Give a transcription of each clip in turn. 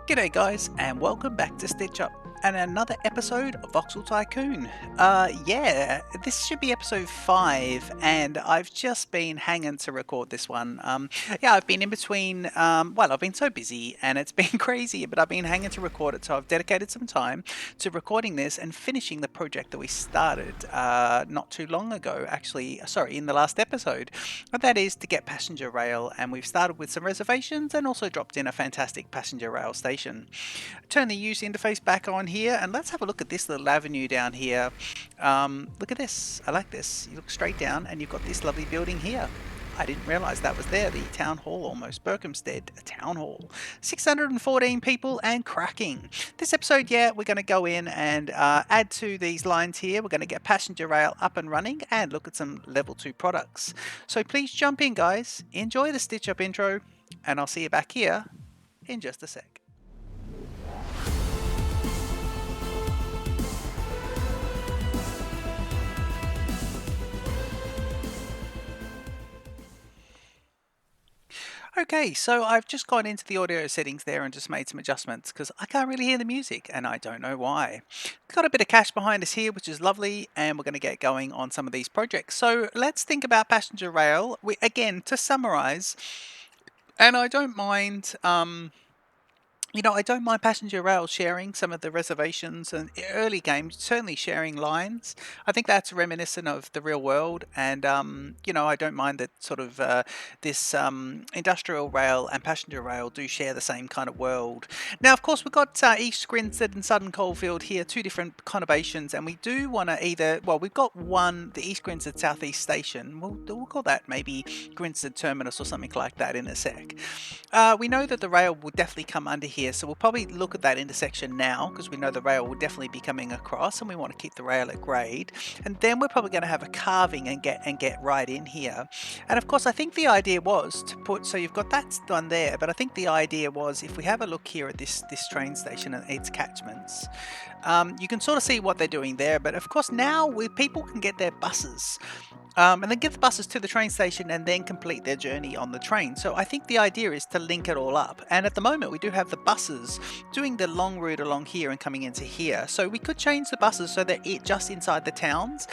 G'day guys, and welcome back to Stitch Up and another episode of Voxel Tycoon. Yeah, this should be episode 5, and I've just been hanging to record this one. Yeah, I've been in between, well, I've been so busy and it's been crazy, but I've been hanging to record it, so I've dedicated some time to recording this and finishing the project that we started not too long ago, actually, sorry, in the last episode. And that is to get passenger rail, and we've started with some reservations and also dropped in a fantastic passenger rail station. Turn the user interface back on here, and let's have a look at this little avenue down here. Look at this. I like this. You look straight down and you've got this lovely building here. I didn't realise that was there, the town hall almost. Berkhamsted town hall. 614 people and cracking. This episode, yeah, we're going to go in and add to these lines here. We're going to get passenger rail up and running and look at some level 2 products. So please jump in, guys. Enjoy the Stitch Up intro, and I'll see you back here in just a sec. Okay, so I've just gone into the audio settings there and just made some adjustments because I can't really hear the music and I don't know why. Got a bit of cash behind us here, which is lovely, and we're going to get going on some of these projects. So let's think about passenger rail. Again, to summarize, and I don't mind I don't mind passenger rail sharing some of the reservations and early games, certainly sharing lines. I think that's reminiscent of the real world, and I don't mind that sort of this industrial rail and passenger rail do share the same kind of world. Now, of course, we've got East Grinstead and Southern Coalfield here, two different conurbations, and we do want to we've got one, the East Grinstead Southeast Station. We'll call that maybe Grinstead Terminus or something like that in a sec. We know that the rail will definitely come under here, so we'll probably look at that intersection now because we know the rail will definitely be coming across, and we want to keep the rail at grade. And then we're probably going to have a carving and get right in here. And of course, I think the idea was to put, so you've got that done there, but I think the idea was if we have a look here at this train station and its catchments, you can sort of see what they're doing there. But of course, now people can get their buses. And then get the buses to the train station and then complete their journey on the train. So I think the idea is to link it all up. And at the moment, we do have the buses doing the long route along here and coming into here. So we could change the buses so they're just inside the towns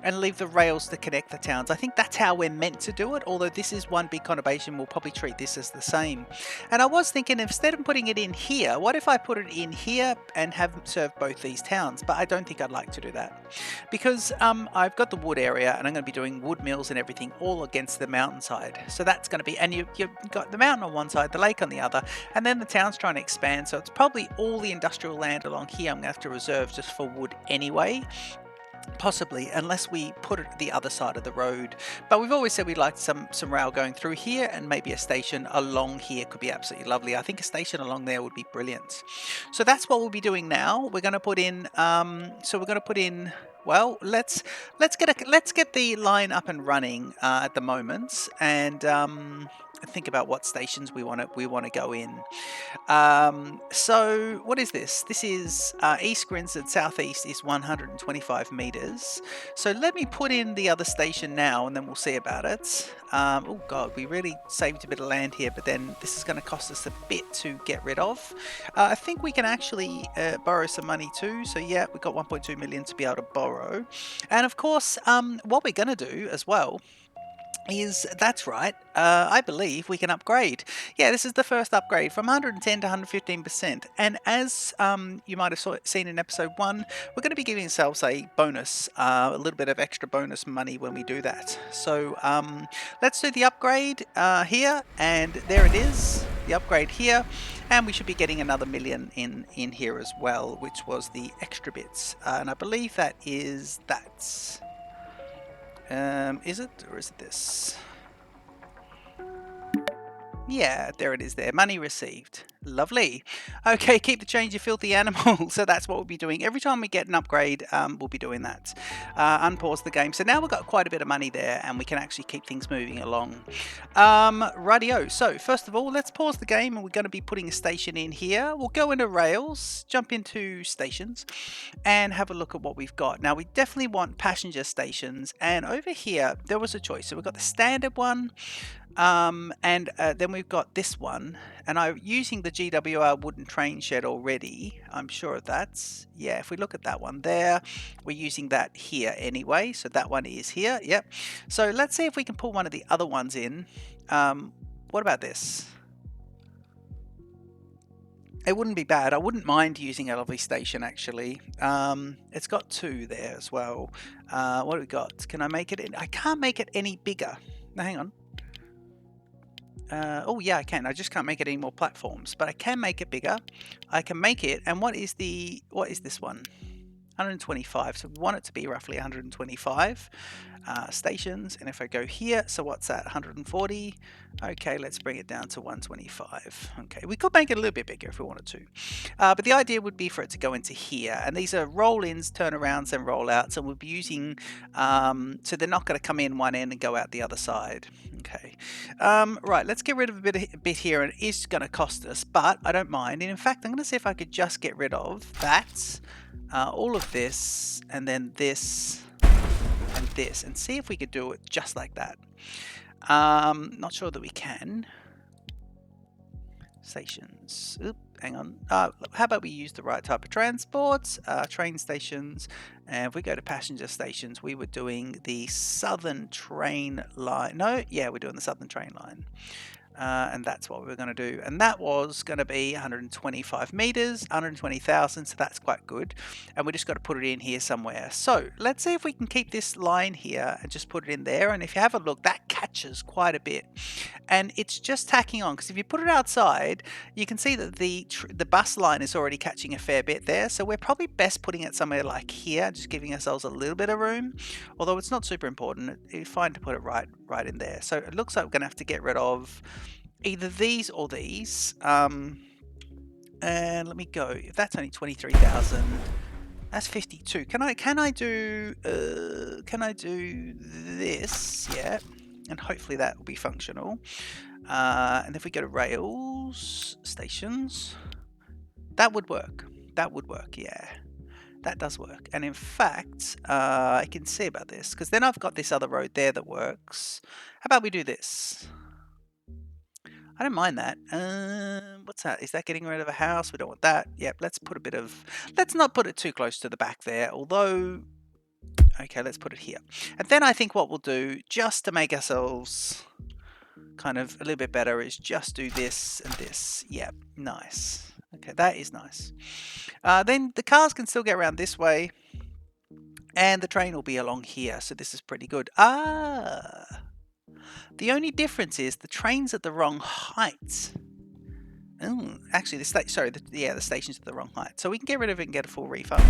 and leave the rails to connect the towns. I think that's how we're meant to do it, although this is one big conurbation. We'll probably treat this as the same. And I was thinking, instead of putting it in here, what if I put it in here and have them serve both these towns? But I don't think I'd like to do that because I've got the wood area and I'm going to be doing wood mills and everything all against the mountainside. So that's going to be, and you've got the mountain on one side, the lake on the other, and then the town's trying to expand. So it's probably all the industrial land along here I'm going to have to reserve just for wood anyway. Possibly, unless we put it the other side of the road. But we've always said we'd like some rail going through here, and maybe a station along here could be absolutely lovely. I think a station along there would be brilliant. So that's what we'll be doing now. We're going to put in well, let's get the line up and running at the moment, and think about what stations we want to go in. So what is this? This is East Grinstead Southeast is 125 meters. So let me put in the other station now, and then we'll see about it. Oh god, we really saved a bit of land here, but then this is going to cost us a bit to get rid of. I think we can actually borrow some money too. So yeah, we've got 1.2 million to be able to borrow. And of course, what we're going to do as well is, that's right, I believe we can upgrade. Yeah, this is the first upgrade from 110 to 115%. And as you might have seen in episode 1, we're going to be giving ourselves a bonus, a little bit of extra bonus money when we do that. So let's do the upgrade here, and there it is, the upgrade here. And we should be getting another million in here as well, which was the extra bits. And I believe that is that. Is it, or is it this? Yeah, there it is there. Money received. Lovely. Okay, keep the change, you filthy animal. So that's what we'll be doing. Every time we get an upgrade, we'll be doing that. Unpause the game. So now we've got quite a bit of money there, and we can actually keep things moving along. Rightio. So first of all, let's pause the game, and we're going to be putting a station in here. We'll go into rails, jump into stations, and have a look at what we've got. Now, we definitely want passenger stations. And over here, there was a choice. So we've got the standard one. And then we've got this one, and I'm using the GWR wooden train shed already. I'm sure of that. Yeah, if we look at that one there, we're using that here anyway. So that one is here. Yep. So let's see if we can pull one of the other ones in. What about this? It wouldn't be bad. I wouldn't mind using a lovely station actually. It's got 2 there as well. What do we got? Can I make it? I can't make it any bigger. No, hang on. Oh yeah, I can. I just can't make it any more platforms, but I can make it bigger. I can make it. And what is this one? 125. So we want it to be roughly 125 stations. And if I go here, so what's that? 140. Okay, let's bring it down to 125. Okay, we could make it a little bit bigger if we wanted to. But the idea would be for it to go into here. And these are roll-ins, turnarounds, and rollouts. And we'll be using, so they're not going to come in one end and go out the other side. Okay. Right, let's get rid of a bit here. And it is going to cost us, but I don't mind. And in fact, I'm going to see if I could just get rid of that. All of this, and then this, and this, and see if we could do it just like that. Not sure that we can. Stations. Oop, hang on. How about we use the right type of transport? Train stations. And if we go to passenger stations, we were doing the southern train line. No, yeah, we're doing the southern train line. And that's what we were going to do. And that was going to be 125 meters, 120,000. So that's quite good. And we just got to put it in here somewhere. So let's see if we can keep this line here and just put it in there. And if you have a look, that catches quite a bit. And it's just tacking on, because if you put it outside, you can see that the bus line is already catching a fair bit there. So we're probably best putting it somewhere like here, just giving ourselves a little bit of room. Although it's not super important, it's fine to put it right in there. So it looks like we're going to have to get rid of either these or these. And let me go. If that's only 23,000, that's 52. Can I do this? Yeah. And hopefully that will be functional. And if we go to rails, stations, that would work. That would work, yeah. That does work. And in fact, I can see about this, because then I've got this other road there that works. How about we do this? I don't mind that. What's that? Is that getting rid of a house? We don't want that. Yep, let's not put it too close to the back there, although... Okay, let's put it here. And then I think what we'll do, just to make ourselves kind of a little bit better, is just do this and this. Yep, nice. Okay, that is nice. Then the cars can still get around this way, and the train will be along here, so this is pretty good. The only difference is the train's at the wrong height. Actually, the station's at the wrong height. So we can get rid of it and get a full refund.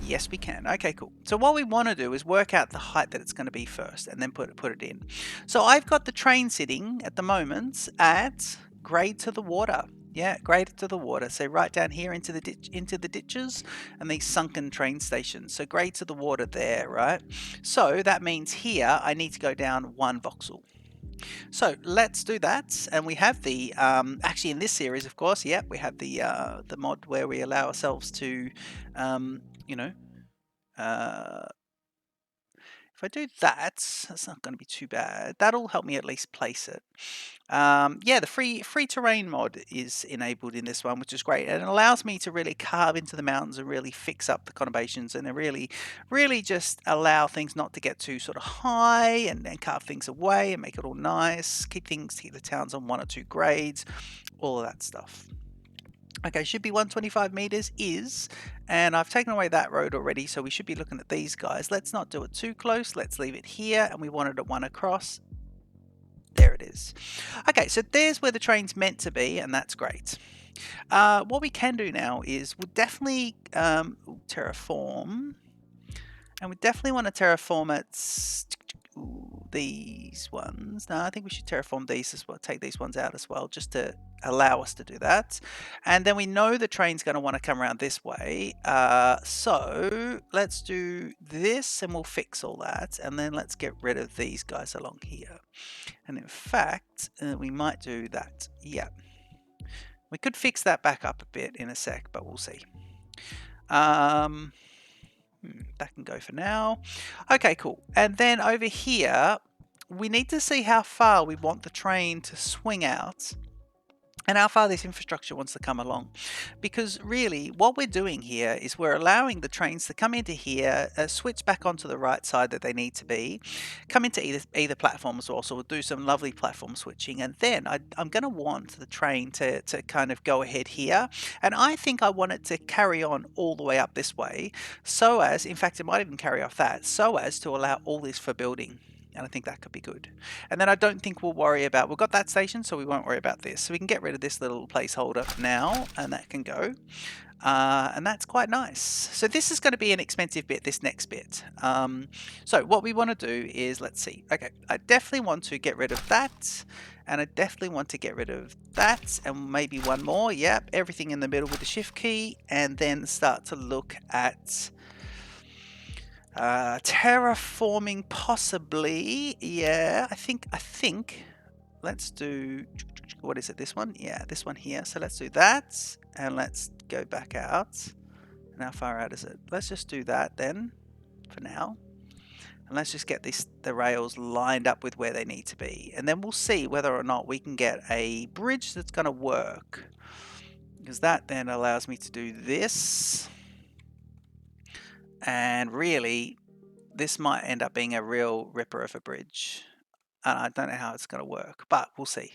Yes, we can. Okay, cool. So what we want to do is work out the height that it's going to be first, and then put it in. So I've got the train sitting at the moment at grade to the water. Yeah, grade to the water. So right down here into the ditches and these sunken train stations. So grade to the water there, right? So that means here I need to go down 1 voxel. So let's do that, and we have the actually in this series, of course, yeah, we have the mod where we allow ourselves to, you know, if I do that, that's not going to be too bad. That'll help me at least place it. Yeah, the free terrain mod is enabled in this one, which is great, and it allows me to really carve into the mountains and really fix up the conurbations, and really just allow things not to get too sort of high, and carve things away and make it all nice. Keep the towns on 1 or 2 grades, all of that stuff. Okay, should be 125 meters and I've taken away that road already, so we should be looking at these guys. Let's not do it too close. Let's leave it here, and we want it at 1 across. There it is. Okay, so there's where the train's meant to be, and that's great. What we can do now is we'll definitely terraform, and we definitely want to terraform it. These ones. No, I think we should terraform these as well. Take these ones out as well, just to allow us to do that. And then we know the train's going to want to come around this way. So let's do this, and we'll fix all that. And then let's get rid of these guys along here. And in fact, we might do that. Yeah. We could fix that back up a bit in a sec, but we'll see. That can go for now. Okay, cool. And then over here, we need to see how far we want the train to swing out and how far this infrastructure wants to come along. Because really, what we're doing here is we're allowing the trains to come into here, switch back onto the right side that they need to be, come into either platform as well. So we'll do some lovely platform switching, and then I'm going to want the train to kind of go ahead here, and I think I want it to carry on all the way up this way, so as, in fact, it might even carry off that, so as to allow all this for building. And I think that could be good. And then I don't think we'll worry about, we've got that station, so we won't worry about this. So we can get rid of this little placeholder now, and that can go. And that's quite nice. So this is going to be an expensive bit, this next bit. So what we want to do is, let's see. Okay, I definitely want to get rid of that. And I definitely want to get rid of that. And maybe one more. Yep, everything in the middle with the shift key. And then start to look at terraforming, possibly. Yeah, I think let's do, what is it, this one? Yeah, this one here. So let's do that, and let's go back out. And how far out is it? Let's just do that then for now, and let's just get the rails lined up with where they need to be, and then we'll see whether or not we can get a bridge that's going to work, because that then allows me to do this. And really, this might end up being a real ripper of a bridge. And I don't know how it's going to work, but we'll see.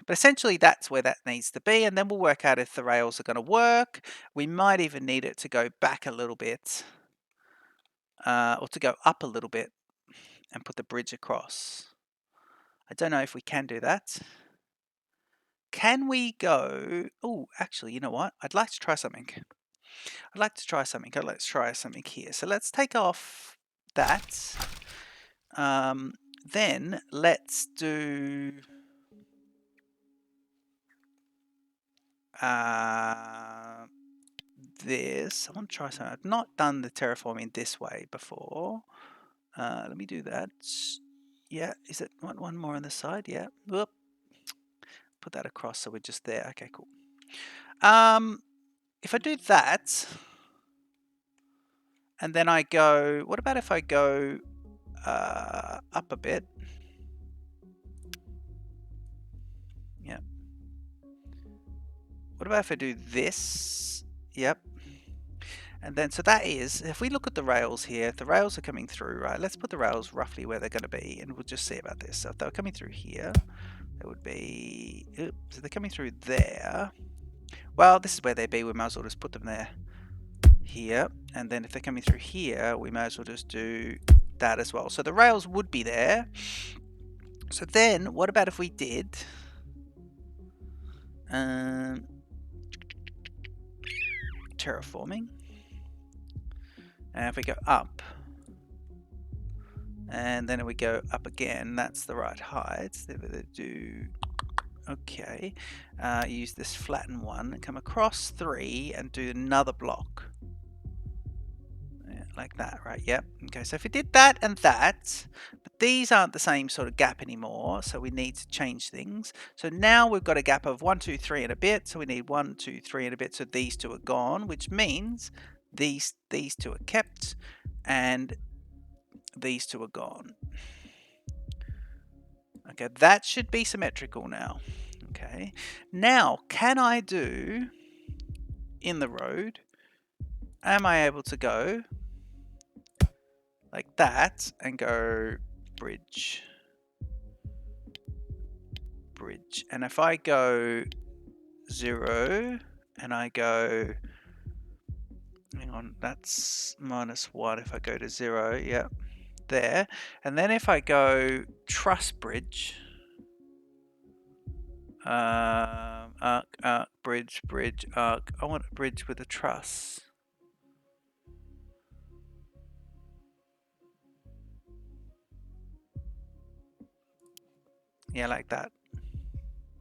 But essentially, that's where that needs to be. And then we'll work out if the rails are going to work. We might even need it to go back a little bit, or to go up a little bit and put the bridge across. I don't know if we can do that. Can we go... Oh, actually, you know what? I'd like to try something. Let's try something here. So let's take off that. Then let's do this. I want to try something. I've not done the terraforming this way before. Let me do that. Yeah, is it one more on the side? Yeah. Whoop. Put that across so we're just there. Okay, cool. If I do that, and then I go, what about if I go up a bit? Yeah. What about if I do this? Yep. And then, so that is, if we look at the rails here, the rails are coming through, right? Let's put the rails roughly where they're going to be, and we'll just see about this. So if they're coming through here, they would be, oops, so they're coming through there. Well, this is where they'd be. We might as well just put them there, here. And then if they're coming through here, we might as well just do that as well. So the rails would be there. So then, what about if we did... terraforming, and if we go up, and then we go up again, that's the right height. So they do, okay, use this flatten one and come across 3 and do another block, yeah, like that, right? Yep. Okay, so if we did that and that, but these aren't the same sort of gap anymore, so we need to change things. So now we've got a gap of 1, 2, 3 and a bit, so we need 1, 2, 3 and a bit, so these two are gone, which means these two are kept, and these two are gone. Okay, that should be symmetrical now. Okay, now can I do in the road, am I able to go like that and go bridge, bridge, and if I go 0 and I go, hang on, that's -1 if I go to 0, yeah, there, and then if I go truss bridge, arc, arc, bridge, bridge, arc, I want a bridge with a truss. Yeah, like that.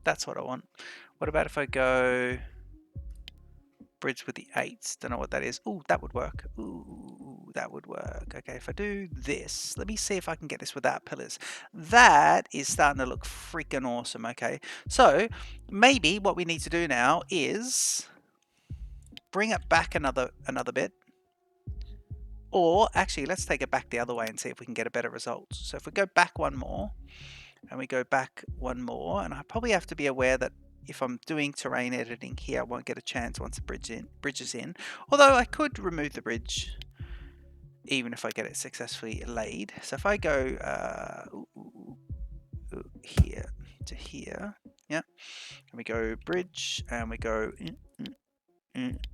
That's what I want. What about if I go bridge with the 8s? Don't know what that is. Ooh, that would work. Ooh, that would work. Okay, if I do this, let me see if I can get this without pillars. That is starting to look freaking awesome. Okay, so maybe what we need to do now is bring it back another bit. Or actually, let's take it back the other way and see if we can get a better result. So if we go back one more, and we go back one more, and I probably have to be aware that, if I'm doing terrain editing here, I won't get a chance once the bridge is in. Although I could remove the bridge even if I get it successfully laid. So if I go here to here, yeah, and we go bridge, and we go,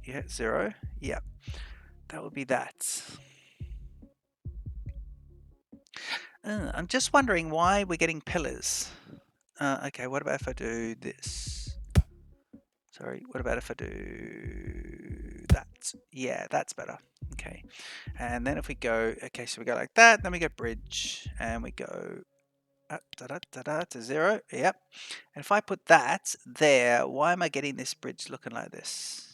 yeah, 0, yeah, that would be that. I'm just wondering why we're getting pillars. Okay, what about if I do this? Sorry, what about if I do that? Yeah, that's better. Okay, and then if we go, okay, so we go like that, then we go bridge, and we go to 0. Yep. And if I put that there, why am I getting this bridge looking like this?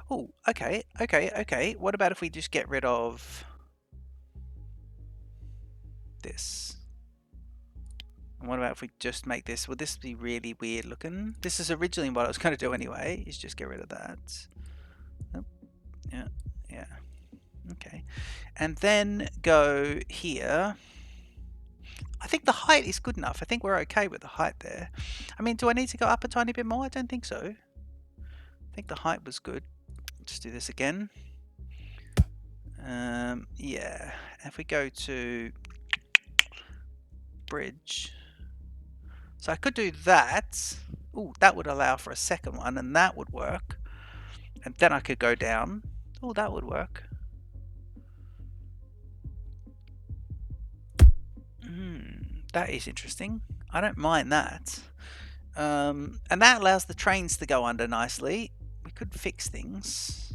Oh, okay. What about if we just get rid of this? And what about if we just make this? Would this be really weird looking? This is originally what I was going to do anyway, is just get rid of that. Oh, yeah. Okay. And then go here. I think the height is good enough. I think we're okay with the height there. I mean, do I need to go up a tiny bit more? I don't think so. I think the height was good. Just do this again. Yeah. If we go to bridge. So I could do that. Oh, that would allow for a second one, and that would work. And then I could go down. Oh, that would work. That is interesting. I don't mind that. And that allows the trains to go under nicely. We could fix things.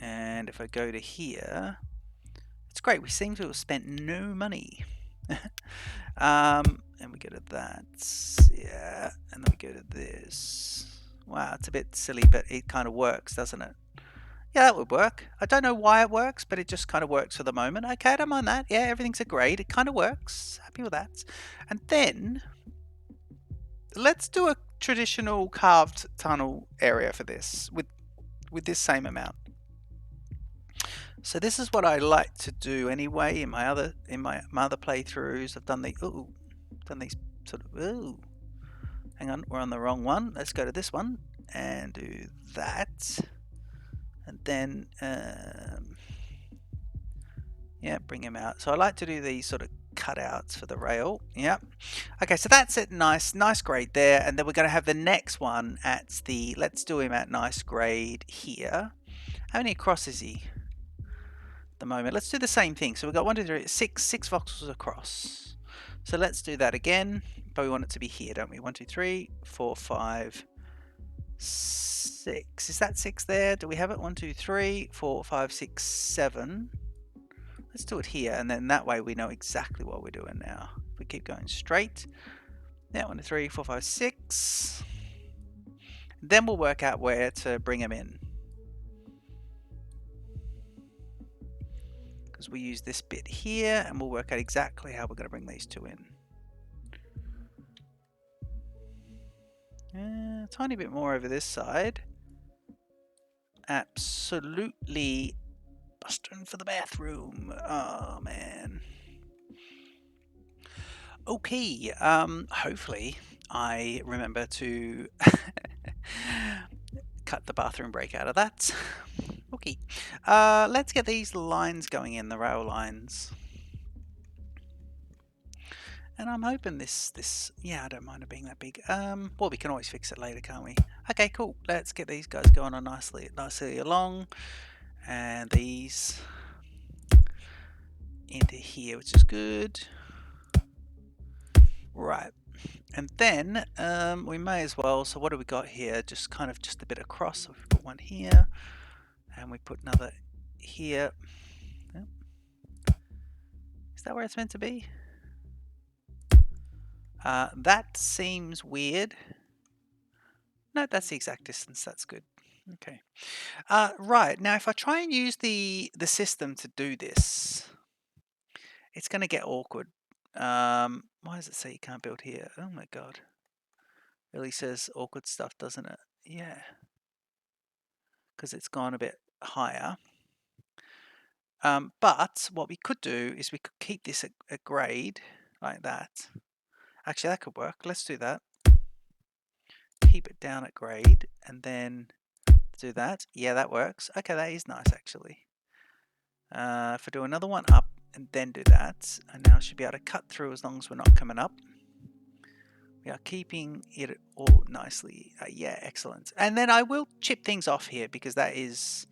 And if I go to here, it's great. We seem to have spent no money. And we go to that. Yeah. And then we go to this. Wow, it's a bit silly, but it kind of works, doesn't it? Yeah, that would work. I don't know why it works, but it just kind of works for the moment. Okay, I don't mind that. Yeah, everything's a grade. It kind of works. Happy with that. And then let's do a traditional carved tunnel area for this with this same amount. So this is what I like to do anyway in my other playthroughs. I've done these sort of hang on, we're on the wrong one. Let's go to this one and do that. And then yeah, bring him out. So I like to do these sort of cutouts for the rail. Yeah. Okay, so that's it. Nice grade there. And then we're going to have the next one at the, let's do him at nice grade here. How many across is he? The moment. Let's do the same thing. So we've got 1, 2, 3, 6 voxels across. So let's do that again, but we want it to be here, don't we? 1, 2, 3, 4, 5, 6. Is that 6 there? Do we have it? 1, 2, 3, 4, 5, 6, 7. Let's do it here, and then that way we know exactly what we're doing now. If we keep going straight. Yeah, 1, 2, 3, 4, 5, 6. Then we'll work out where to bring them in. Because we use this bit here, and we'll work out exactly how we're going to bring these two in. A tiny bit more over this side. Absolutely busting for the bathroom. Oh, man. Okay, hopefully I remember to cut the bathroom break out of that. Okay, let's get these lines going in, the rail lines. And I'm hoping this, yeah, I don't mind it being that big. Well, we can always fix it later, can't we? Okay, cool. Let's get these guys going on nicely along. And these into here, which is good. Right. And then we may as well, so what do we got here? Just a bit across. So we put one here, and we put another here. Yep. Is that where it's meant to be? That seems weird. No, that's the exact distance. That's good. Okay. Right, now if I try and use the system to do this, it's going to get awkward. Why does it say you can't build here? Oh my god. Really says awkward stuff, doesn't it? Yeah. because it's gone a bit higher. But what we could do is we could keep this at grade like that. Actually, that could work. Let's do that. Keep it down at grade and then do that. Yeah, that works. Okay, that is nice actually. If I do another one up and then do that, and now I should be able to cut through as long as we're not coming up. We are keeping it all nicely. Yeah, excellent. And then I will chip things off here because that is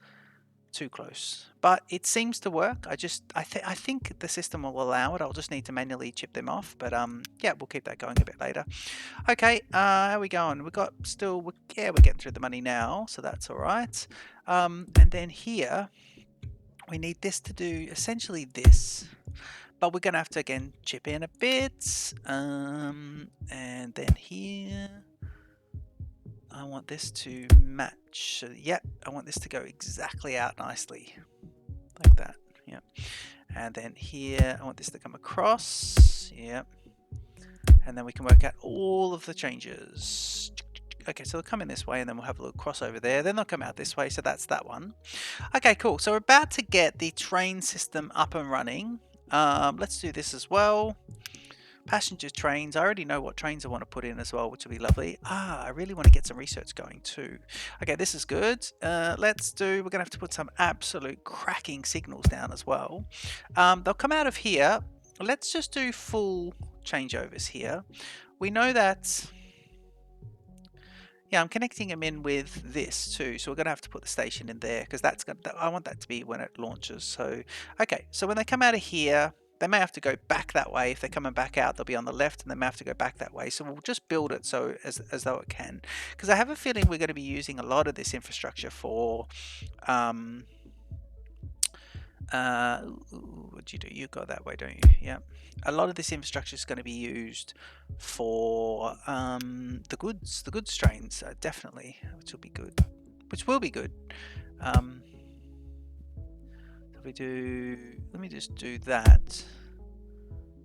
too close, but it seems to work. I think the system will allow it. I'll just need to manually chip them off, but yeah, we'll keep that going a bit later. Okay, how are we going? We're getting through the money now, so that's all right. And then here we need this to do essentially this, but we're gonna have to again chip in a bit, and then here I want this to match. So, yep, I want this to go exactly out nicely. Like that. Yep. And then here I want this to come across. Yep. And then we can work out all of the changes. Okay, so they'll come in this way and then we'll have a little crossover there. Then they'll come out this way, so that's that one. Okay, cool. So we're about to get the train system up and running. Let's do this as well. Passenger trains. I already know what trains I want to put in as well, which will be lovely. I really want to get some research going too. Okay, this is good. We're going to have to put some absolute cracking signals down as well. They'll come out of here. Let's just do full changeovers here. We know that, yeah, I'm connecting them in with this too. So we're going to have to put the station in there because I want that to be when it launches. So, okay, so when they come out of here, they may have to go back that way. If they're coming back out, they'll be on the left, and they may have to go back that way. So we'll just build it so as though it can, because I have a feeling we're going to be using a lot of this infrastructure for. What'd you do? You go that way, don't you? Yeah. A lot of this infrastructure is going to be used for the goods trains, definitely, which will be good. If we do, let me just do that.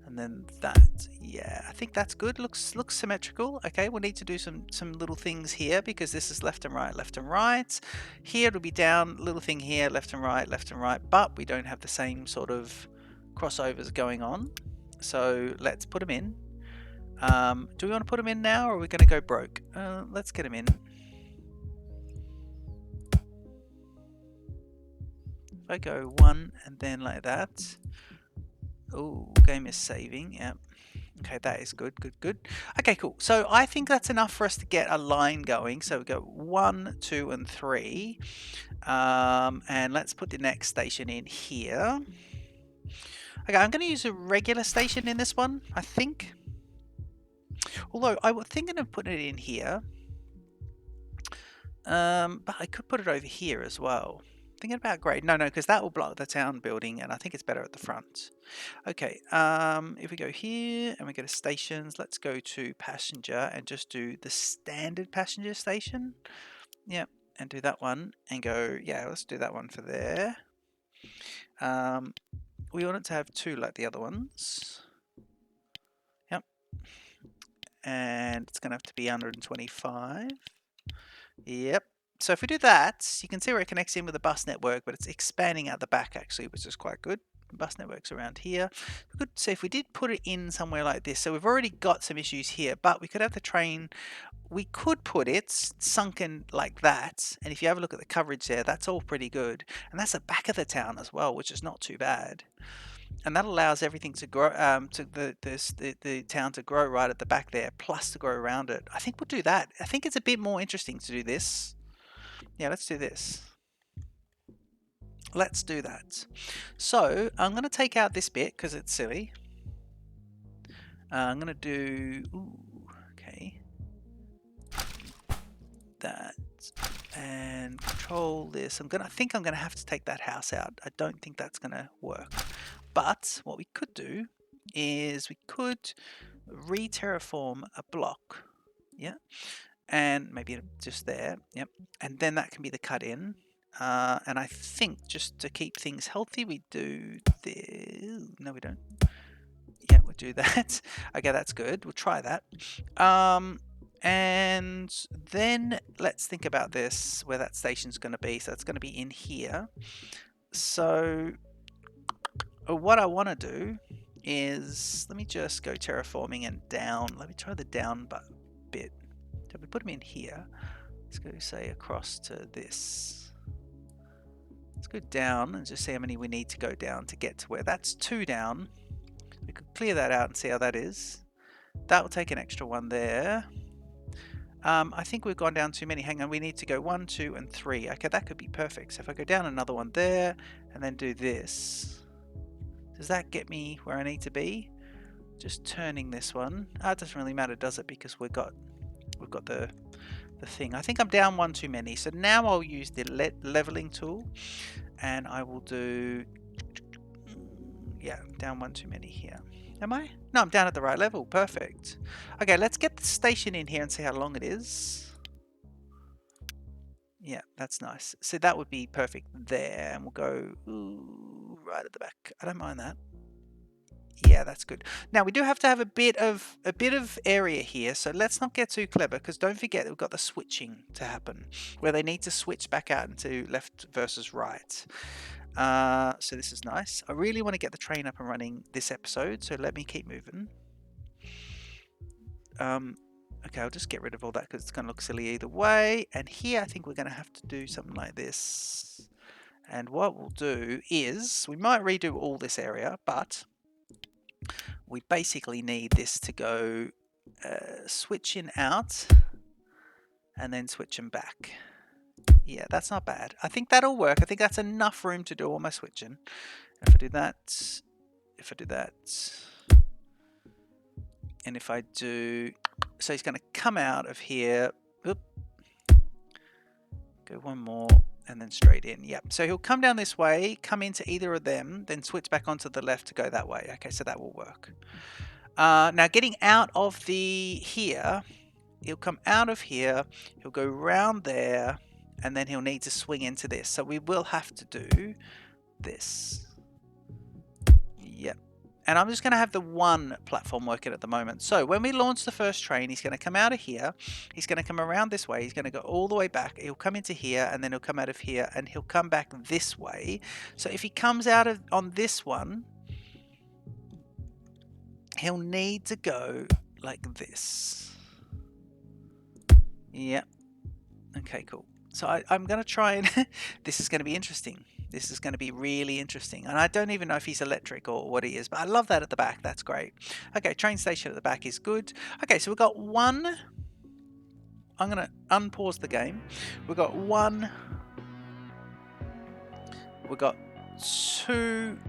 And then that, yeah, I think that's good. Looks symmetrical. Okay, we'll need to do some little things here because this is left and right, left and right. Here it'll be down, little thing here, left and right, but we don't have the same sort of crossovers going on. So let's put them in. Do we want to put them in now, or are we going to go broke? Let's get them in. If I go one and then like that. Oh, game is saving. Yeah. Okay, that is good. Okay, cool. So I think that's enough for us to get a line going. So we go 1, 2, and 3. And let's put the next station in here. Okay, I'm going to use a regular station in this one, I think. Although I was thinking of putting it in here. But I could put it over here as well. Thinking about grade. No, because that will block the town building, and I think it's better at the front. Okay, if we go here and we go to stations, let's go to passenger and just do the standard passenger station. Yep, and do that one and go, yeah, let's do that one for there. We want it to have 2 like the other ones. Yep. And it's going to have to be 125. Yep. So if we do that, you can see where it connects in with the bus network, but it's expanding out the back actually, which is quite good. Bus networks around here. We could say if we did put it in somewhere like this, so we've already got some issues here, but we could have the train, we could put it sunken like that, and if you have a look at the coverage there, that's all pretty good, and that's the back of the town as well, which is not too bad, and that allows everything to grow, to the town to grow right at the back there, plus to grow around it. I think we'll do that. I think it's a bit more interesting to do this. Yeah, let's do this. Let's do that. So I'm going to take out this bit because it's silly. I'm going to do, okay, that, and control this. I think I'm going to have to take that house out. I don't think that's going to work. But what we could do is we could re-terraform a block. Yeah. And maybe just there. Yep. And then that can be the cut in. And I think just to keep things healthy, we do this. No, we don't. Yeah, we'll do that. Okay, that's good. We'll try that. And then let's think about this, where that station's going to be. So it's going to be in here. So what I want to do is, let me just go terraforming and down. Let me try the down bit. So we put them in here. Let's go, say, across to this. Let's go down and just see how many we need to go down to get to where that's 2 down. We could clear that out and see how that is. That will take an extra one there. I think we've gone down too many. Hang on, we need to go 1, 2, and 3. Okay, that could be perfect. So if I go down another one there and then do this, does that get me where I need to be? Just turning this one. It doesn't really matter, does it? Because we've got the thing. I think I'm down 1 too many. So now I'll use the leveling tool, and I will do, yeah, down 1 too many here. Am I? No, I'm down at the right level. Perfect. Okay, let's get the station in here and see how long it is. Yeah, that's nice. So that would be perfect there, and we'll go right at the back. I don't mind that. Yeah, that's good. Now we do have to have a bit of area here, so let's not get too clever, because don't forget we've got the switching to happen, where they need to switch back out into left versus right. So this is nice. I really want to get the train up and running this episode, so let me keep moving. Okay, I'll just get rid of all that because it's going to look silly either way. And here I think we're going to have to do something like this. And what we'll do is, we might redo all this area, but we basically need this to go switch in out and then switch in back. Yeah, that's not bad. I think that'll work. I think that's enough room to do all my switching. If I do that, and if I do, so he's going to come out of here, oop, go one more, and then straight in. Yep, so he'll come down this way, come into either of them, then switch back onto the left to go that way. Okay, so that will work. Now getting out of here, he'll come out of here, he'll go round there, and then he'll need to swing into this. So we will have to do this. Yep. And I'm just going to have the one platform working at the moment. So when we launch the first train, he's going to come out of here. He's going to come around this way. He's going to go all the way back. He'll come into here, and then he'll come out of here, and he'll come back this way. So if he comes out on this one, he'll need to go like this. Yep. Okay, cool. So I'm going to try and this is going to be interesting. This is going to be really interesting. And I don't even know if he's electric or what he is, but I love that at the back. That's great. Okay, train station at the back is good. Okay, so we've got one. I'm going to unpause the game. We've got one. We've got two.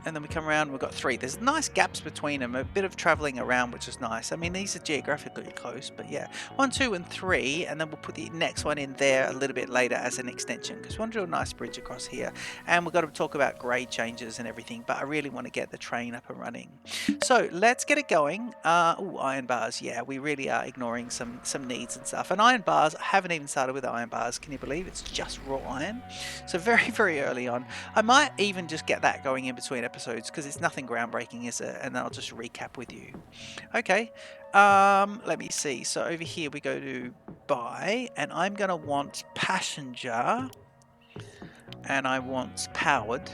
And then we come around, we've got 3. There's nice gaps between them, a bit of travelling around, which is nice. I mean, these are geographically close, but yeah. 1, 2, and 3, and then we'll put the next one in there a little bit later as an extension, because we want to do a nice bridge across here. And we've got to talk about grade changes and everything, but I really want to get the train up and running. So let's get it going. Oh, iron bars. Yeah, we really are ignoring some needs and stuff. And iron bars, I haven't even started with iron bars. Can you believe it's just raw iron? So very, very early on. I might even just get that going in between episodes, because it's nothing groundbreaking, is it? And then I'll just recap with you. Okay, let me see. So over here we go to buy, and I'm going to want passenger, and I want powered.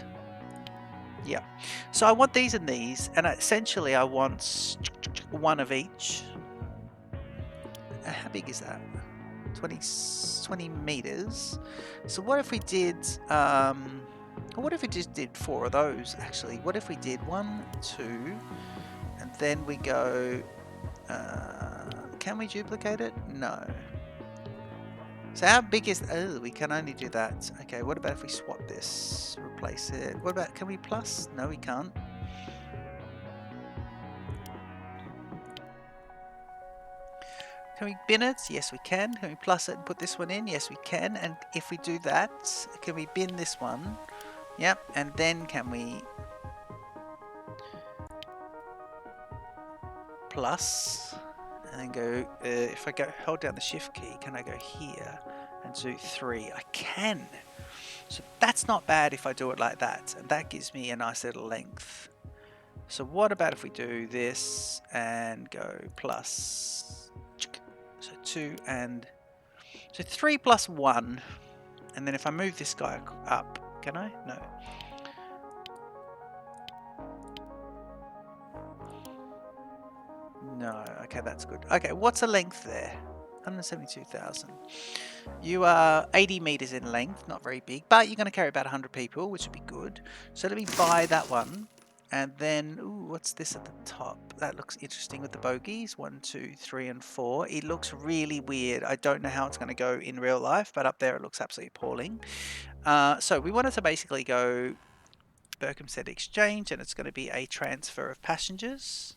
Yeah, so I want these and these, and essentially I want one of each. How big is that? 20 meters. So what if we did what if we just did 4 of those, actually? What if we did 1, 2, and then we go, can we duplicate it? No. So how big is, oh, we can only do that. Okay, what about if we swap this, replace it? What about, can we plus? No, we can't. Can we bin it? Yes, we can. Can we plus it and put this one in? Yes, we can. And if we do that, can we bin this one? Yep, and then can we plus, and then go, if I go hold down the shift key, can I go here and do 3? I can. So that's not bad if I do it like that, and that gives me a nice little length. So what about if we do this and go plus, So 2 and... So 3 plus 1. And then if I move this guy up, can I? No. No, okay, that's good. Okay, what's the length there? 172,000. You are 80 meters in length, not very big, but you're going to carry about 100 people, which would be good. So let me buy that one. And then, ooh, what's this at the top? That looks interesting with the bogies. 1, 2, 3, and 4. It looks really weird. I don't know how it's going to go in real life, but up there it looks absolutely appalling. So we wanted to basically go Berkhamsted Exchange, and it's going to be a transfer of passengers.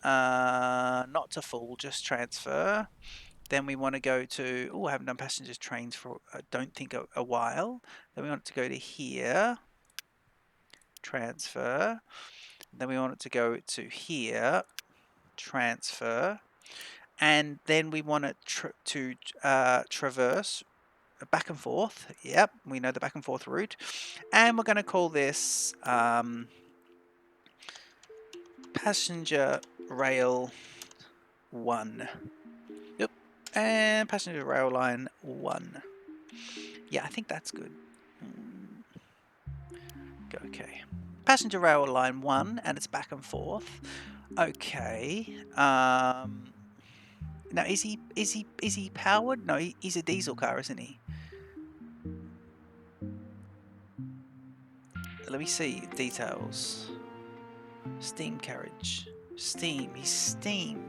Not to full, just transfer. Then we want to go to, oh, I haven't done passengers trains for, I don't think, a while. Then we want it to go to here, transfer. Then we want it to go to here, transfer. And then we want it to traverse back and forth. Yep, we know the back and forth route. And we're going to call this passenger rail 1. Yep, and passenger rail line 1. Yeah, I think that's good. Okay. Passenger rail line 1, and it's back and forth. Okay. Now is he powered? No, he's a diesel car, isn't he? Let me see details. Steam carriage. Steam. He's steam.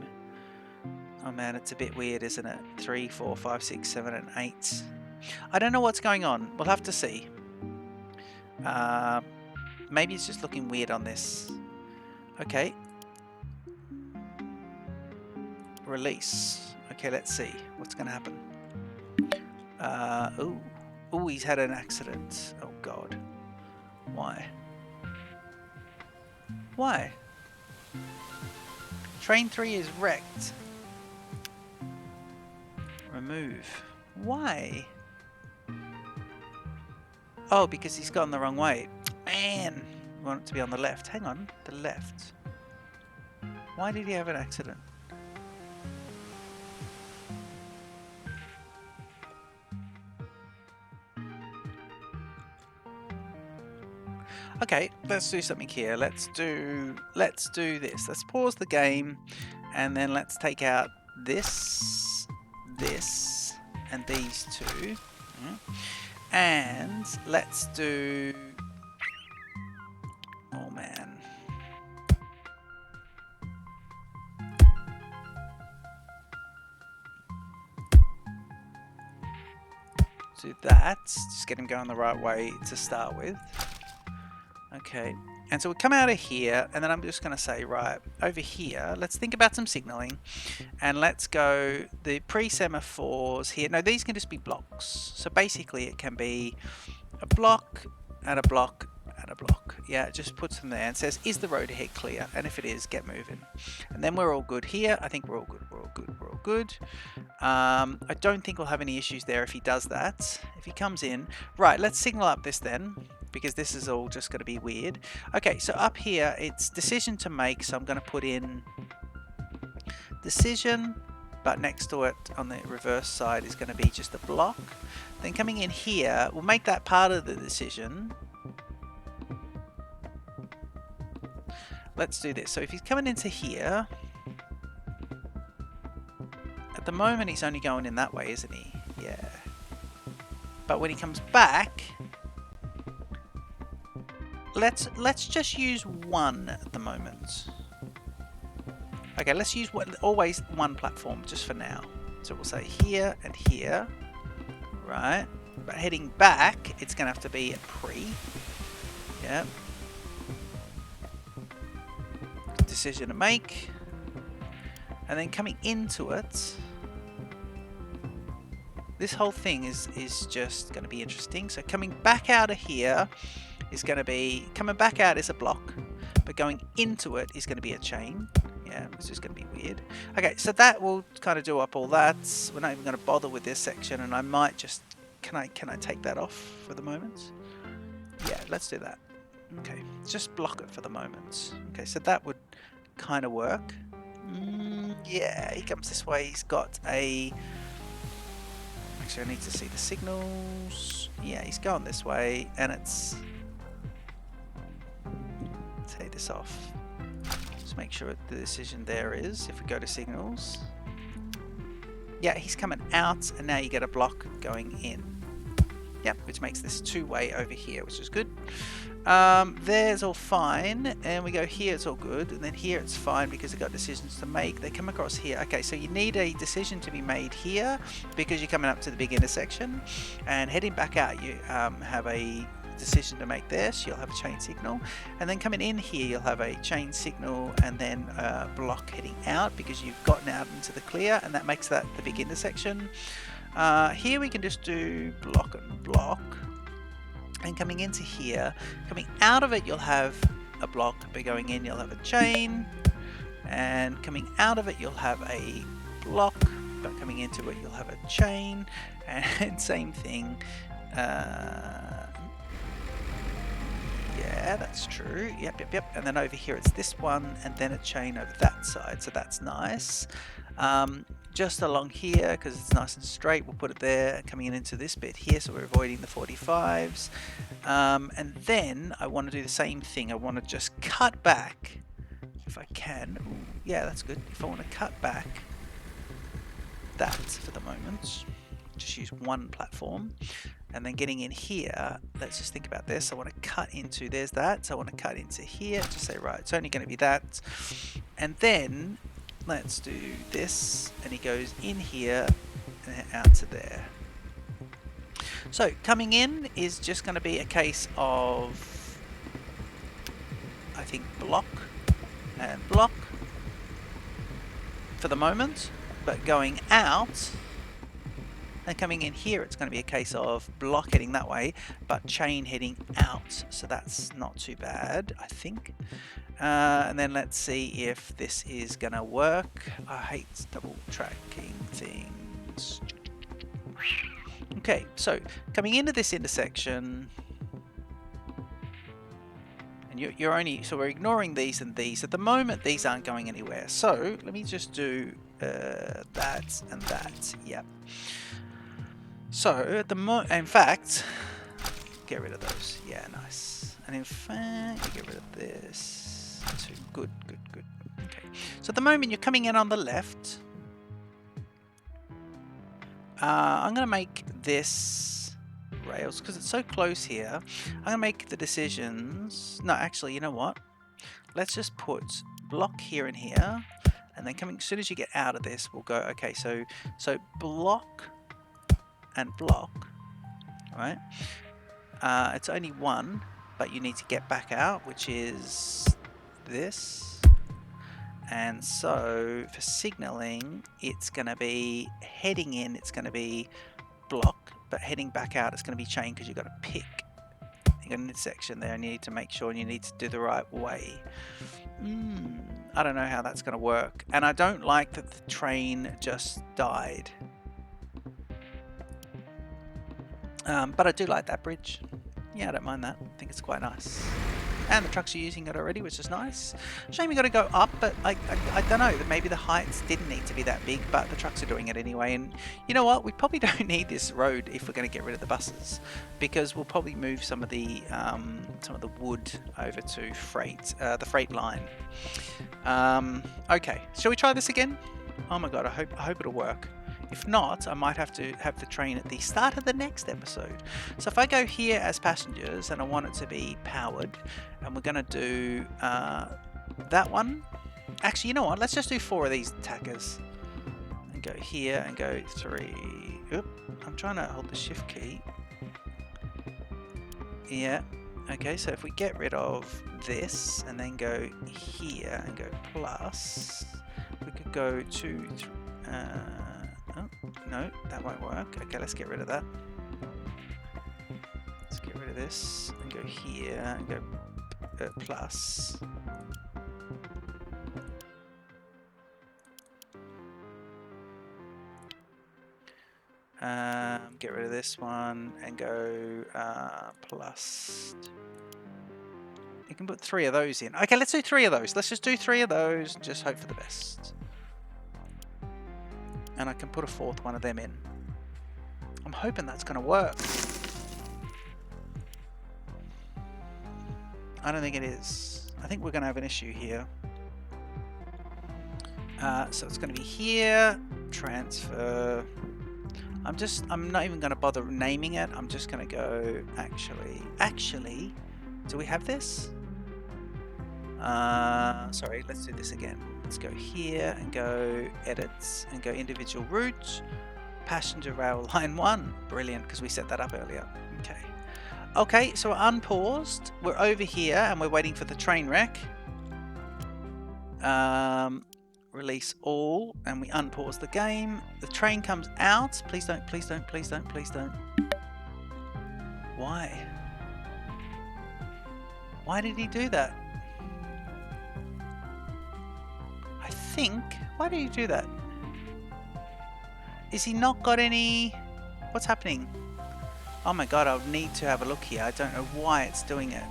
Oh man, it's a bit weird, isn't it? 3, 4, 5, 6, 7, and 8. I don't know what's going on. We'll have to see. Maybe it's just looking weird on this. Okay. Release. Okay, let's see what's going to happen. Oh, he's had an accident. Oh god. Why? Why? Train 3 is wrecked. Remove. Why? Oh, because he's gone the wrong way. Man! We want it to be on the left. Hang on. The left. Why did he have an accident? Okay, let's do something here. Let's do this. Let's pause the game, and then let's take out this, and these two. And let's do... Oh man. Do that. Just get him going the right way to start with. Okay. And so we come out of here, and then I'm just going to say, right, over here, let's think about some signaling. And let's go the pre-semaphores here. No, these can just be blocks. So basically it can be a block and a block and a block. Yeah, it just puts them there and says, is the road ahead clear? And if it is, get moving. And then we're all good here. I think we're all good. We're all good. We're all good. I don't think we'll have any issues there if he does that. If he comes in. Right, let's signal up this then, because this is all just going to be weird. Okay, so up here, it's decision to make. So I'm going to put in decision, but next to it on the reverse side is going to be just a block. Then coming in here, we'll make that part of the decision. Let's do this. So if he's coming into here, at the moment he's only going in that way, isn't he? Yeah. But when he comes back, let's just use 1 at the moment. Okay, let's use always 1 platform just for now. So we'll say here and here, right? But heading back, it's going to have to be a pre. Yeah. Decision to make. And then coming into it, this whole thing is just going to be interesting. So coming back out of here is going to be, coming back out is a block, but going into it is going to be a chain. Yeah, which is going to be weird. Okay, so that will kind of do up all that. We're not even going to bother with this section, and I might just, can I take that off for the moment? Yeah, let's do that. Okay, just block it for the moment. Okay, so that would kind of work. Yeah, he comes this way. He's got a... Actually, I need to see the signals. Yeah, he's going this way, and it's... Take this off. Just make sure the decision there is, if we go to signals. Yeah, he's coming out, and now you get a block going in. Yep, which makes this two-way over here, which is good. There's all fine, and we go here, it's all good, and then here it's fine because they've got decisions to make. They come across here. Okay, so you need a decision to be made here because you're coming up to the big intersection, and heading back out you have a decision to make there, so you'll have a chain signal, and then coming in here you'll have a chain signal and then a block heading out because you've gotten out into the clear, and that makes that the big intersection. Here we can just do block and block, and coming into here, coming out of it you'll have a block, but going in you'll have a chain, and coming out of it you'll have a block, but coming into it you'll have a chain, and same thing. Yeah, that's true. Yep. And then over here it's this one, and then a chain over that side, so that's nice. Just along here, because it's nice and straight, we'll put it there, coming in into this bit here, so we're avoiding the 45s. And then I want to do the same thing. I want to just cut back, if I can. Ooh, yeah, that's good. If I want to cut back that for the moment, just use one platform. And then getting in here, let's just think about this. I want to cut into, there's that. So I want to cut into here, just say, right, it's only going to be that. And then let's do this. And he goes in here and out to there. So coming in is just going to be a case of, I think, block and block for the moment. But going out, and coming in here, it's going to be a case of block heading that way, but chain heading out. So that's not too bad, I think. And then let's see if this is going to work. I hate double tracking things. Okay, so coming into this intersection, and you're only, so we're ignoring these and these. At the moment, these aren't going anywhere. So let me just do that and that. Yep. So at the in fact, get rid of those. Yeah, nice. And in fact, get rid of this too. Good. Okay. So at the moment you're coming in on the left. I'm going to make this rails because it's so close here. I'm going to make the decisions. No, actually, you know what? Let's just put block here and here, and then coming as soon as you get out of this, we'll go. Okay, so block and block, right? It's only one, but you need to get back out, which is this. And so for signaling, it's going to be heading in, it's going to be block, but heading back out, it's going to be chain because you've got to pick. You've got an intersection there, and you need to make sure, and you need to do the right way. I don't know how that's going to work, and I don't like that the train just died. But I do like that bridge. Yeah, I don't mind that. I think it's quite nice. And the trucks are using it already, which is nice. Shame you got to go up, but I don't know. Maybe the heights didn't need to be that big, but the trucks are doing it anyway. And you know what? We probably don't need this road if we're going to get rid of the buses, because we'll probably move some of the wood over to freight, the freight line. Okay, shall we try this again? Oh my god, I hope it'll work. If not, I might have to have the train at the start of the next episode. So if I go here as passengers and I want it to be powered, and we're going to do that one. Actually, you know what? Let's just do 4 of these tackers. And go here and go 3. Oop, I'm trying to hold the shift key. Yeah. Okay, so if we get rid of this and then go here and go plus, we could go 2, 3. Oh, no, that won't work. Okay, let's get rid of that. Let's get rid of this and go here and go plus. Get rid of this one and go plus. You can put 3 of those in. Okay, let's do 3 of those. Let's just do 3 of those and just hope for the best. and I can put a fourth one of them in. I'm hoping that's going to work. I don't think it is. I think we're going to have an issue here. So it's going to be here, transfer. I'm not even going to bother naming it. I'm just going to go, actually, do we have this? Sorry, let's do this again. Let's go here and go edits and go individual routes, passenger rail line 1. Brilliant, because we set that up earlier. Okay, so we're unpaused. We're over here and we're waiting for the train wreck. Release all, and we unpause the game. The train comes out. Please don't, please don't, please don't, please don't. Why? Why did he do that? I think, why did he do that? Is he not got any, what's happening? Oh my god, I'll need to have a look here. I don't know why it's doing it.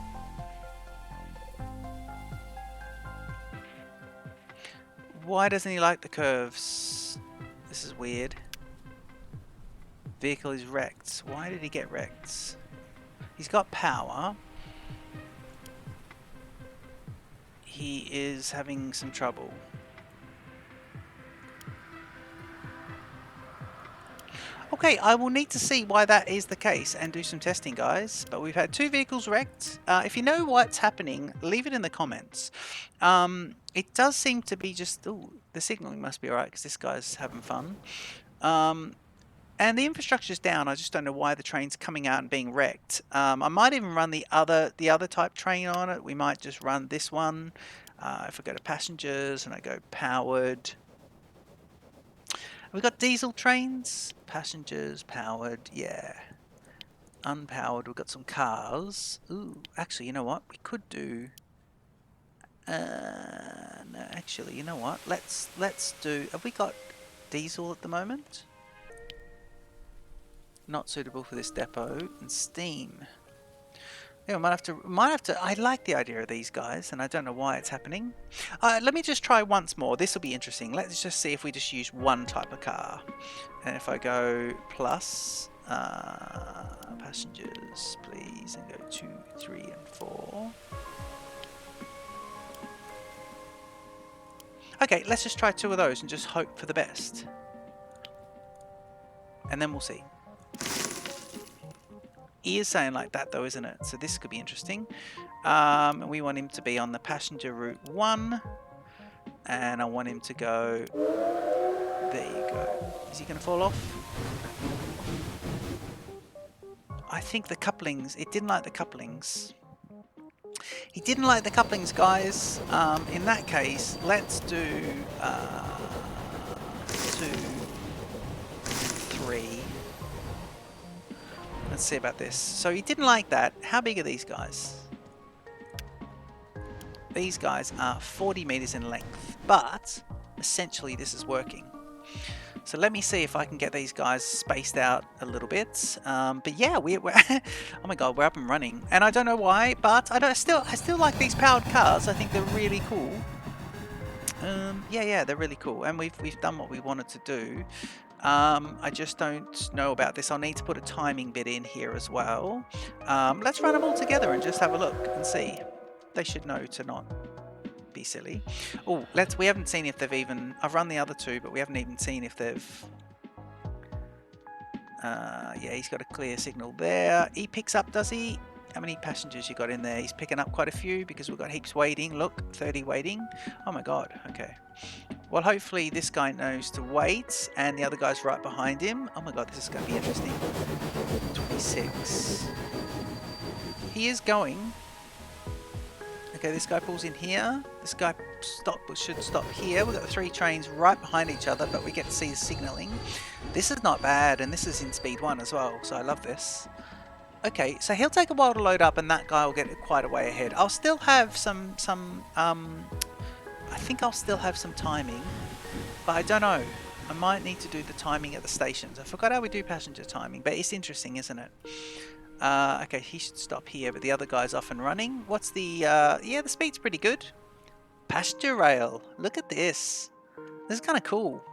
Why doesn't he like the curves? This is weird. Vehicle is wrecked. Why did he get wrecked? He's got power. He is having some trouble. Okay, I will need to see why that is the case and do some testing, guys. But we've had 2 vehicles wrecked. If you know what's happening, leave it in the comments. It does seem to be just... Ooh, the signaling must be alright because this guy's having fun. And the infrastructure's down. I just don't know why the train's coming out and being wrecked. I might even run the other type train on it. We might just run this one. If I go to passengers and I go powered... We've got diesel trains, passengers, powered, yeah. Unpowered, we've got some cars. Ooh, actually, you know what? We could do... no, actually, you know what? Let's do... Have we got diesel at the moment? Not suitable for this depot. And steam. Yeah, we might have to... I like the idea of these guys, and I don't know why it's happening. Let me just try once more. This will be interesting. Let's just see if we just use one type of car. And if I go plus passengers, please, and go 2, 3, and 4. Okay, let's just try 2 of those and just hope for the best. And then we'll see. He is saying like that though, isn't it? So this could be interesting. We want him to be on the passenger route 1. And I want him to go... There you go. Is he going to fall off? I think the couplings... It didn't like the couplings. He didn't like the couplings, guys. In that case, let's do... 2, 3... Let's see about this. So he didn't like that. How big are these guys? These guys are 40 meters in length, but essentially this is working. So let me see if I can get these guys spaced out a little bit. But yeah, we're oh my god, we're up and running. And I don't know why, but I still like these powered cars. I think they're really cool. Yeah, they're really cool, and we've done what we wanted to do. I just don't know about this. I'll need to put a timing bit in here as well. Let's run them all together and just have a look and see. They should know to not be silly. Oh, we haven't seen if they've even... I've run the other 2, but we haven't even seen if they've... yeah, he's got a clear signal there. He picks up, does he? How many passengers you got in there? He's picking up quite a few because we've got heaps waiting. Look, 30 waiting. Oh my god, okay. Well, hopefully this guy knows to wait, and the other guy's right behind him. Oh my god, this is going to be interesting. 26. He is going. Okay, this guy pulls in here. This guy should stop here. We've got the 3 trains right behind each other, but we get to see the signalling. This is not bad, and this is in speed 1 as well, so I love this. Okay, so he'll take a while to load up, and that guy will get quite a way ahead. I'll still have some I think I'll still have some timing, but I don't know. I might need to do the timing at the stations. I forgot how we do passenger timing, but it's interesting, isn't it? Okay, he should stop here, but the other guy's off and running. What's the... yeah, the speed's pretty good. Passenger rail. Look at this. This is kind of cool.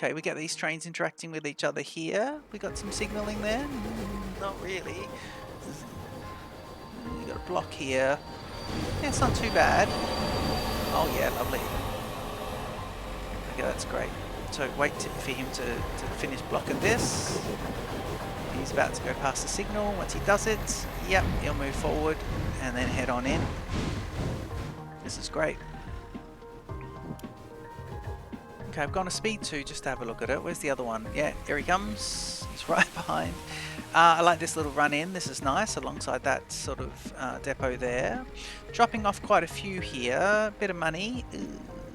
Okay, we get these trains interacting with each other here. We got some signaling there. Not really. We got a block here. Yeah, it's not too bad. Oh yeah, lovely. Okay, that's great. So wait for him to finish blocking this. He's about to go past the signal. Once he does it, yep, he'll move forward and then head on in. This is great. Okay, I've gone to speed 2 just to have a look at it. Where's the other one? Yeah, here he comes. He's right behind. I like this little run in. This is nice alongside that sort of depot there. Dropping off quite a few here. Bit of money.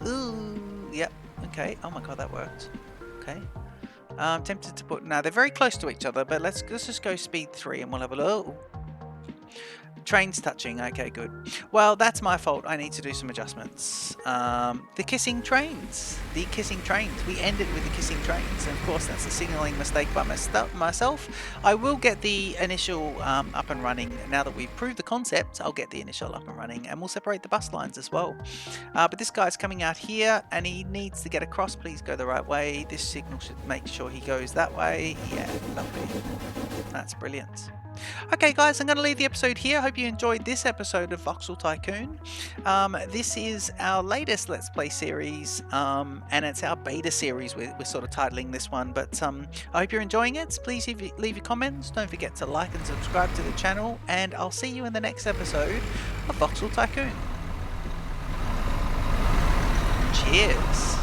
Ooh, yep. Okay. Oh my god, that worked. Okay. I'm tempted to put... Now, they're very close to each other, but let's just go speed 3 and we'll have a look. Trains touching. Okay, good. Well, that's my fault. I need to do some adjustments. The kissing trains. The kissing trains. We ended with the kissing trains. And of course, that's a signaling mistake by myself. I will get the initial up and running. Now that we've proved the concept, I'll get the initial up and running. And we'll separate the bus lines as well. But this guy's coming out here and he needs to get across. Please go the right way. This signal should make sure he goes that way. Yeah, lovely. That's brilliant. Okay guys, I'm going to leave the episode here. I hope you enjoyed this episode of Voxel Tycoon. This is our latest Let's Play series, and it's our beta series. We're sort of titling this one, but I hope you're enjoying it. Please leave your comments. Don't forget to like and subscribe to the channel, and I'll see you in the next episode of Voxel Tycoon. Cheers!